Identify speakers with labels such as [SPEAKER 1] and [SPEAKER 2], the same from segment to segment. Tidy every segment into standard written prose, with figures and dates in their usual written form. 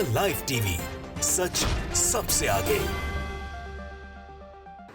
[SPEAKER 1] The live TV, सच सबसे आगे।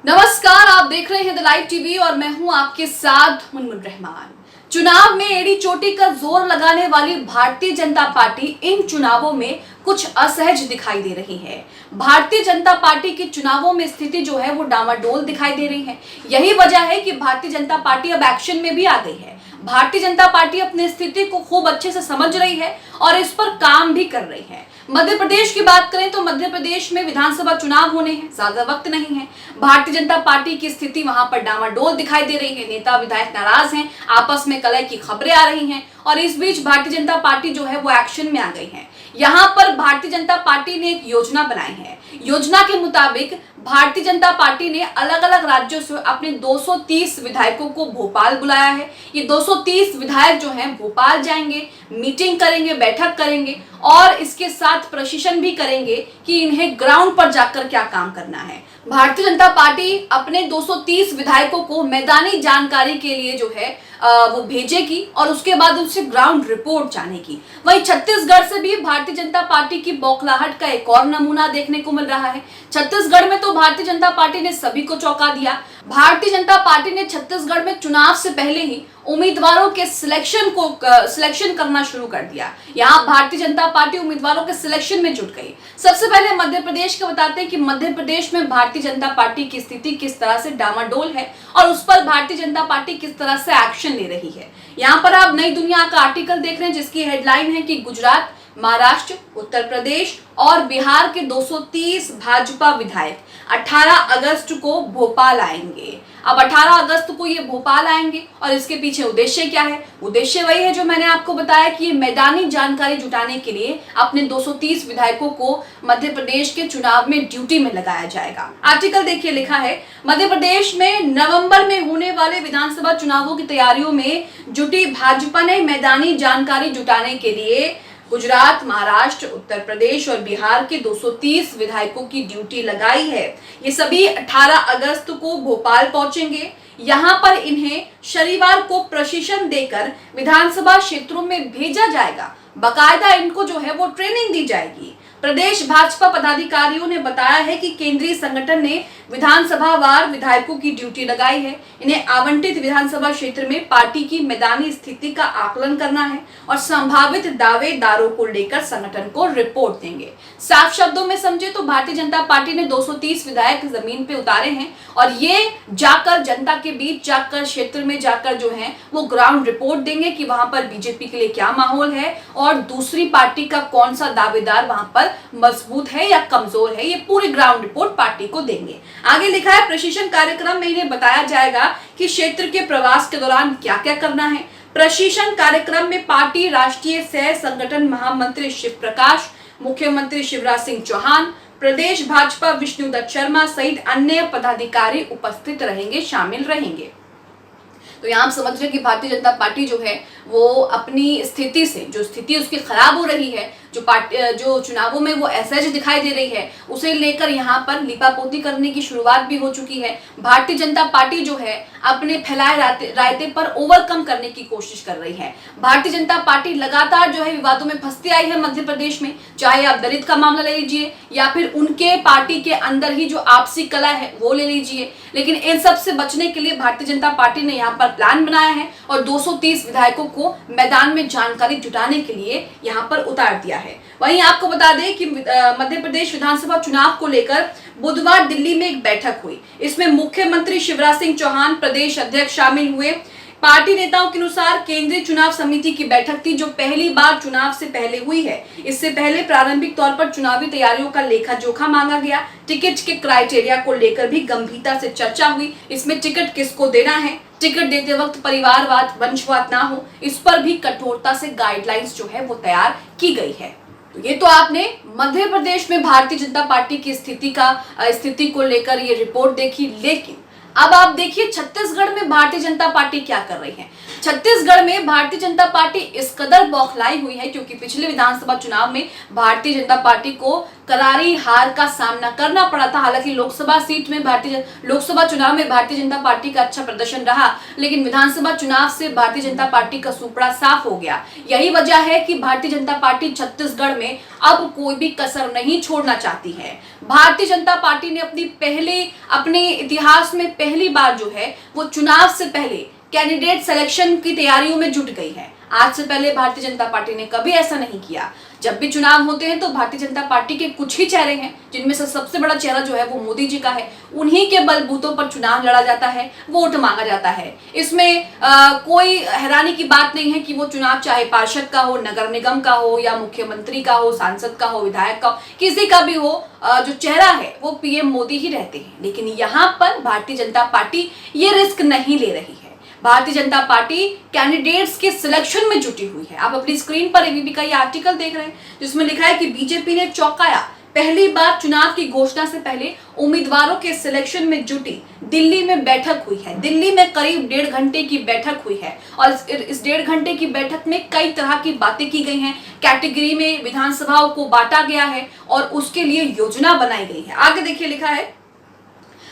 [SPEAKER 2] नमस्कार, आप देख रहे हैं द लाइव टीवी और मैं हूं आपके साथ मुनमुन रहमान। चुनाव में एड़ी चोटी का जोर लगाने वाली भारतीय जनता पार्टी इन चुनावों में कुछ असहज दिखाई दे रही है। भारतीय जनता पार्टी के चुनावों में स्थिति जो है वो डामाडोल दिखाई दे रही है। यही वजह है कि भारतीय जनता पार्टी अब एक्शन में भी आ गई है। भारतीय जनता पार्टी अपनी स्थिति को खूब अच्छे से समझ रही है और इस पर काम भी कर रही है। मध्य प्रदेश की बात करें तो मध्य प्रदेश में विधानसभा चुनाव होने हैं, ज्यादा वक्त नहीं है। भारतीय जनता पार्टी की स्थिति वहां पर डामाडोल दिखाई दे रही है। नेता विधायक नाराज हैं, आपस में कलह की खबरें आ रही हैं और इस बीच भारतीय जनता पार्टी जो है वो एक्शन में आ गई है। यहाँ पर भारतीय जनता पार्टी ने एक योजना बनाई है। योजना के मुताबिक भारतीय जनता पार्टी ने अलग अलग राज्यों से अपने 230 विधायकों को भोपाल बुलाया है। ये 230 विधायक जो हैं भोपाल जाएंगे, मीटिंग करेंगे, बैठक करेंगे और इसके साथ प्रशिक्षण भी करेंगे कि इन्हें ग्राउंड पर जाकर क्या काम करना है। भारतीय जनता पार्टी अपने 230 विधायकों को मैदानी जानकारी के लिए जो है वो भेजेगी और उसके बाद उनसे ग्राउंड रिपोर्ट जानेगी। वहीं छत्तीसगढ़ से भी भारतीय जनता पार्टी की बौखलाहट का एक और नमूना देखने को मिल रहा है। छत्तीसगढ़ में तो भारतीय जनता पार्टी ने सभी को चौंका दिया। भारतीय जनता पार्टी ने छत्तीसगढ़ में चुनाव से पहले ही उम्मीदवारों के सिलेक्शन करना शुरू कर दिया। यहाँ भारतीय जनता पार्टी उम्मीदवारों के सिलेक्शन में जुट गई। सबसे पहले मध्य प्रदेश के बताते हैं कि मध्य प्रदेश में भारतीय जनता पार्टी की स्थिति किस तरह से डामाडोल है और उस पर भारतीय जनता पार्टी किस तरह से एक्शन ले रही है। यहाँ पर आप नई दुनिया का आर्टिकल देख रहे हैं जिसकी हेडलाइन है कि गुजरात, महाराष्ट्र, उत्तर प्रदेश और बिहार के 230 भाजपा विधायक 18 अगस्त को भोपाल आएंगे। अब 18 अगस्त को ये भोपाल आएंगे और इसके पीछे उद्देश्य क्या है? उद्देश्य वही है जो मैंने आपको बताया कि ये मैदानी जानकारी जुटाने के लिए अपने 230 विधायकों को मध्य प्रदेश के चुनाव में ड्यूटी में लगाया जाएगा। आर्टिकल देखिए, लिखा है मध्य प्रदेश में नवंबर में होने वाले विधानसभा चुनावों की तैयारियों में जुटी भाजपा ने मैदानी जानकारी जुटाने के लिए गुजरात, महाराष्ट्र, उत्तर प्रदेश और बिहार के 230 विधायकों की ड्यूटी लगाई है। ये सभी 18 अगस्त को भोपाल पहुंचेंगे। यहाँ पर इन्हें शनिवार को प्रशिक्षण देकर विधानसभा क्षेत्रों में भेजा जाएगा। बाकायदा इनको जो है वो ट्रेनिंग दी जाएगी। प्रदेश भाजपा पदाधिकारियों ने बताया है कि केंद्रीय संगठन ने विधानसभा वार विधायकों की ड्यूटी लगाई है। इन्हें आवंटित विधानसभा क्षेत्र में पार्टी की मैदानी स्थिति का आकलन करना है और संभावित दावेदारों को लेकर संगठन को रिपोर्ट देंगे। साफ शब्दों में समझे तो भारतीय जनता पार्टी ने 230 विधायक जमीन पे उतारे हैं और ये जाकर जनता के बीच जाकर क्षेत्र में जाकर जो है वो ग्राउंड रिपोर्ट देंगे कि वहां पर बीजेपी के लिए क्या माहौल है और दूसरी पार्टी का कौन सा दावेदार वहां पर मजबूत है या कमजोर है। ये पूरी ग्राउंड रिपोर्ट पार्टी को देंगे। आगे लिखा है प्रशिक्षण कार्यक्रम में इन्हें बताया जाएगा कि क्षेत्र के प्रवास के दौरान क्या क्या करना है। प्रशिक्षण कार्यक्रम में पार्टी राष्ट्रीय सह संगठन महामंत्री शिव प्रकाश, मुख्यमंत्री शिवराज सिंह चौहान, प्रदेश भाजपा विष्णुदत्त शर्मा सहित अन्य पदाधिकारी उपस्थित रहेंगे, शामिल रहेंगे। तो यहाँ आप समझ रहे हैं कि भारतीय जनता पार्टी जो है वो अपनी स्थिति से, जो स्थिति उसकी खराब हो रही है, जो चुनावों में वो असहज दिखाई दे रही है, उसे लेकर यहाँ पर लीपापोती करने की शुरुआत भी हो चुकी है। भारतीय जनता पार्टी जो है अपने फैलाए रायते पर ओवरकम करने की कोशिश कर रही है। भारतीय जनता पार्टी लगातार जो है विवादों में फंसती आई है मध्य प्रदेश में, चाहे आप दलित का मामला ले लीजिए या फिर उनके पार्टी के अंदर ही जो आपसी कलह है वो ले लीजिए। लेकिन इन सब से बचने के लिए भारतीय जनता पार्टी ने यहाँ पर प्लान बनाया है और 230 विधायकों को मैदान में जानकारी जुटाने के लिए यहाँ पर उतार दिया है। वहीं आपको बता दें कि मध्य प्रदेश विधानसभा चुनाव को लेकर बुधवार दिल्ली में एक बैठक हुई। इसमें मुख्यमंत्री शिवराज सिंह चौहान, प्रदेश अध्यक्ष शामिल हुए। पार्टी नेताओं के अनुसार केंद्रीय चुनाव समिति की बैठक थी जो पहली बार चुनाव से पहले हुई है। इससे पहले प्रारंभिक तौर पर चुनावी तैयारियों का लेखा जोखा मांगा गया। टिकट के क्राइटेरिया को लेकर भी गंभीरता से चर्चा हुई। इसमें टिकट किसको देना है, टिकट देते वक्त परिवारवाद, वंशवाद ना हो, इस पर भी कठोरता से गाइडलाइंस जो है वो तैयार की गई है। तो ये तो आपने मध्य प्रदेश में भारतीय जनता पार्टी की स्थिति को लेकर ये रिपोर्ट देखी। लेकिन अब आप देखिए छत्तीसगढ़ में भारतीय जनता पार्टी क्या कर रही है। छत्तीसगढ़ में भारतीय जनता पार्टी इस कदर बौखलाई हुई है क्योंकि पिछले विधानसभा चुनाव में भारतीय जनता पार्टी को करारी हार का सामना करना पड़ा था। हालांकि लोकसभा चुनाव में भारतीय जनता पार्टी का अच्छा प्रदर्शन रहा, लेकिन विधानसभा चुनाव से भारतीय जनता पार्टी का सुपड़ा साफ हो गया। यही वजह है कि भारतीय जनता पार्टी छत्तीसगढ़ में अब कोई भी कसर नहीं छोड़ना चाहती है। भारतीय जनता पार्टी ने अपने इतिहास में पहली बार जो है वो चुनाव से पहले कैंडिडेट सिलेक्शन की तैयारियों में जुट गई है। आज से पहले भारतीय जनता पार्टी ने कभी ऐसा नहीं किया। जब भी चुनाव होते हैं तो भारतीय जनता पार्टी के कुछ ही चेहरे हैं, जिनमें से सबसे बड़ा चेहरा जो है वो मोदी जी का है। उन्हीं के बलबूतों पर चुनाव लड़ा जाता है, वोट मांगा जाता है। इसमें कोई हैरानी की बात नहीं है कि वो चुनाव चाहे पार्षद का हो, नगर निगम का हो, या मुख्यमंत्री का हो, सांसद का हो, विधायक का हो, किसी का भी हो, जो चेहरा है वो पीएम मोदी ही रहते हैं। लेकिन यहाँ पर भारतीय जनता पार्टी ये रिस्क नहीं ले रही है। भारतीय जनता पार्टी कैंडिडेट्स के सिलेक्शन में जुटी हुई है। आप अपनी स्क्रीन पर एबीपी का ये आर्टिकल देख रहे हैं, जिसमें लिखा है कि बीजेपी ने चौंकाया, पहली बार चुनाव की घोषणा से पहले उम्मीदवारों के सिलेक्शन में जुटी। दिल्ली में बैठक हुई है। दिल्ली में करीब 1.5 घंटे की बैठक हुई है और इस 1.5 घंटे की बैठक में कई तरह की बातें की गई हैं। कैटेगरी में विधानसभाओं को बांटा गया है और उसके लिए योजना बनाई गई है। आगे देखिए, लिखा है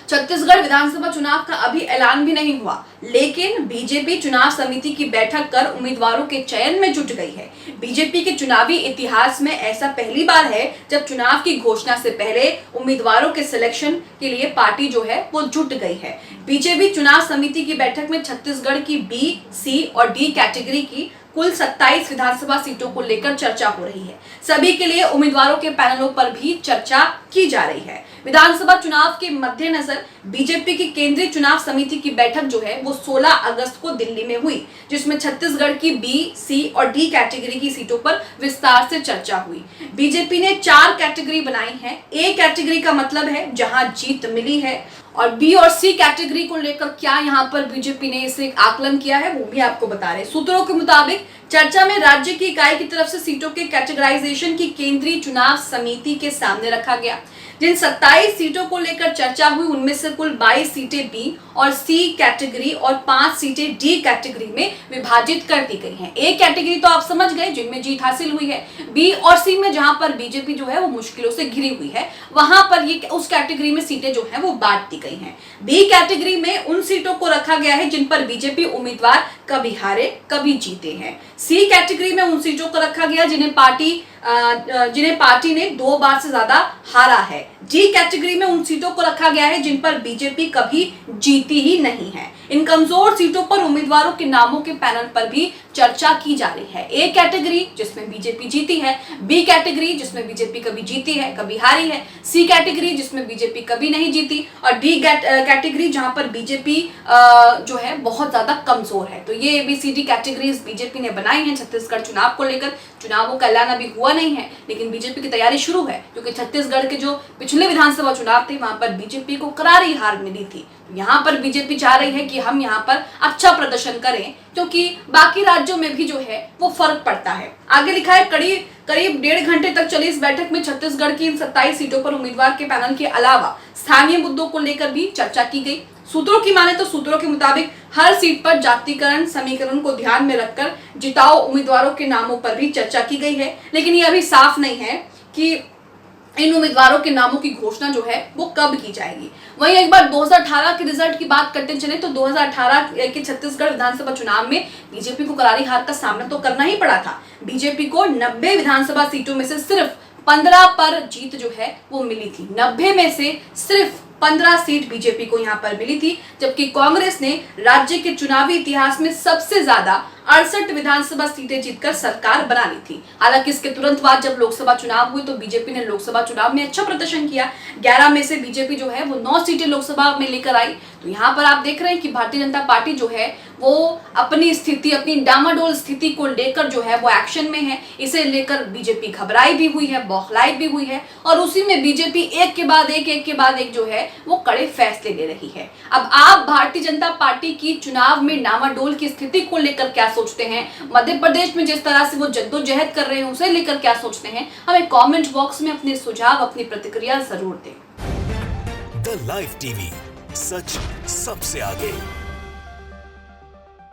[SPEAKER 2] छत्तीसगढ़ विधानसभा चुनाव का अभी ऐलान भी नहीं हुआ, लेकिन बीजेपी चुनाव समिति की बैठक कर उम्मीदवारों के चयन में जुट गई है। बीजेपी के चुनावी इतिहास में ऐसा पहली बार है जब चुनाव की घोषणा से पहले उम्मीदवारों के सिलेक्शन के लिए पार्टी जो है वो जुट गई है। बीजेपी चुनाव समिति की बैठक में छत्तीसगढ़ की बी, सी और डी कैटेगरी की कुल 27 विधानसभा सीटों को लेकर चर्चा हो रही है। सभी के लिए उम्मीदवारों के पैनलों पर भी चर्चा की जा रही है। विधानसभा चुनाव के मद्देनजर बीजेपी की केंद्रीय चुनाव समिति की बैठक जो है वो 16 अगस्त को दिल्ली में हुई, जिसमें छत्तीसगढ़ की बी, सी और डी कैटेगरी की सीटों पर विस्तार से चर्चा हुई। बीजेपी ने 4 कैटेगरी बनाई है। ए कैटेगरी का मतलब है जहां जीत मिली है, और बी और सी कैटेगरी को लेकर क्या यहाँ पर बीजेपी ने इसे आकलन किया है वो भी आपको बता रहे हैं। सूत्रों के मुताबिक चर्चा में राज्य की इकाई की तरफ से सीटों के कैटेगराइजेशन की केंद्रीय चुनाव समिति के सामने रखा गया। जिन 27 सीटों को लेकर चर्चा हुई उनमें से कुल 22 सीटें बी और सी कैटेगरी और 5 सीटें डी कैटेगरी में विभाजित कर दी गई हैं। ए कैटेगरी तो आप समझ गए, जिनमें जीत हासिल हुई है। बी और सी में जहां पर बीजेपी जो है वो मुश्किलों से घिरी हुई है, वहां पर ये उस कैटेगरी में सीटें जो है वो बांट दी गई हैं। बी कैटेगरी में उन सीटों को रखा गया है जिन पर बीजेपी उम्मीदवार कभी हारे कभी जीते हैं। सी कैटेगरी में उन सीटों को रखा गया जिन्हें पार्टी ने 2 बार से ज्यादा हारा है। डी कैटेगरी में उन सीटों को रखा गया है जिन पर बीजेपी कभी जीती ही नहीं है। इन कमजोर सीटों पर उम्मीदवारों के नामों के पैनल पर भी चर्चा की जा रही है। ए कैटेगरी जिसमें बीजेपी जीती है, बी कैटेगरी जिसमें बीजेपी कभी जीती है कभी हारी है, सी कैटेगरी जिसमें बीजेपी कभी नहीं जीती, और डी कैटेगरी जहां पर बीजेपी जो है बहुत ज्यादा कमजोर है। तो ये ABCD कैटेगरीज बीजेपी ने बनाई हैं छत्तीसगढ़ चुनाव को लेकर। चुनावों का ऐलान अभी हुआ नहीं है, लेकिन बीजेपी की तैयारी शुरू है, क्योंकि छत्तीसगढ़ के जो पिछले विधानसभा चुनाव थे वहां पर बीजेपी को करारी हार मिली थी। यहाँ पर बीजेपी चाह रही है कि हम यहाँ पर अच्छा प्रदर्शन करें, क्योंकि बाकी राज्यों में भी जो है वो फर्क पड़ता है। आगे लिखा है करीब 1.5 घंटे तक चली इस बैठक में छत्तीसगढ़ की इन 27 सीटों पर उम्मीदवार के पैनल के अलावा स्थानीय मुद्दों को लेकर भी चर्चा की गई। सूत्रों की माने तो सूत्रों के मुताबिक हर सीट पर जातीकरण समीकरण को ध्यान में रखकर जिताऊ उम्मीदवारों के नामों पर भी चर्चा की गई है, लेकिन ये अभी साफ नहीं है कि इन उम्मीदवारों के नामों की घोषणा जो है वो कब की जाएगी। वहीं एक बार 2018 के रिजल्ट की बात करते चले तो 2018 के छत्तीसगढ़ विधानसभा चुनाव में बीजेपी को करारी हार का सामना तो करना ही पड़ा था। बीजेपी को 90 विधानसभा सीटों में से सिर्फ 15 पर जीत जो है वो मिली थी। 90 में से सिर्फ 15 सीट बीजेपी को यहाँ पर मिली थी, जबकि कांग्रेस ने राज्य के चुनावी इतिहास में सबसे ज्यादा 68 विधानसभा सीटें जीतकर सरकार बना ली थी। हालांकि इसके तुरंत बाद जब लोकसभा चुनाव हुई तो बीजेपी ने लोकसभा चुनाव में अच्छा प्रदर्शन किया। 11 में से बीजेपी जो है वो 9 सीटें लोकसभा में लेकर आई। तो यहाँ पर आप देख रहे हैं कि भारतीय जनता पार्टी जो है वो अपनी डामाडोल स्थिति को लेकर जो है वो एक्शन में है। इसे लेकर बीजेपी घबराई भी हुई है, बौखलाई भी हुई है, और उसी में बीजेपी एक के बाद एक जो है वो कड़े फैसले ले रही है। अब आप भारतीय जनता पार्टी की चुनाव में डामाडोल की स्थिति को लेकर क्या सोचते हैं? मध्य प्रदेश में जिस तरह से वो जद्दोजहद कर रहे हैं उसे लेकर क्या सोचते हैं? हमें कमेंट बॉक्स में अपने सुझाव, अपनी प्रतिक्रिया जरूर दें।
[SPEAKER 1] द लाइव टीवी, सच सबसे आगे।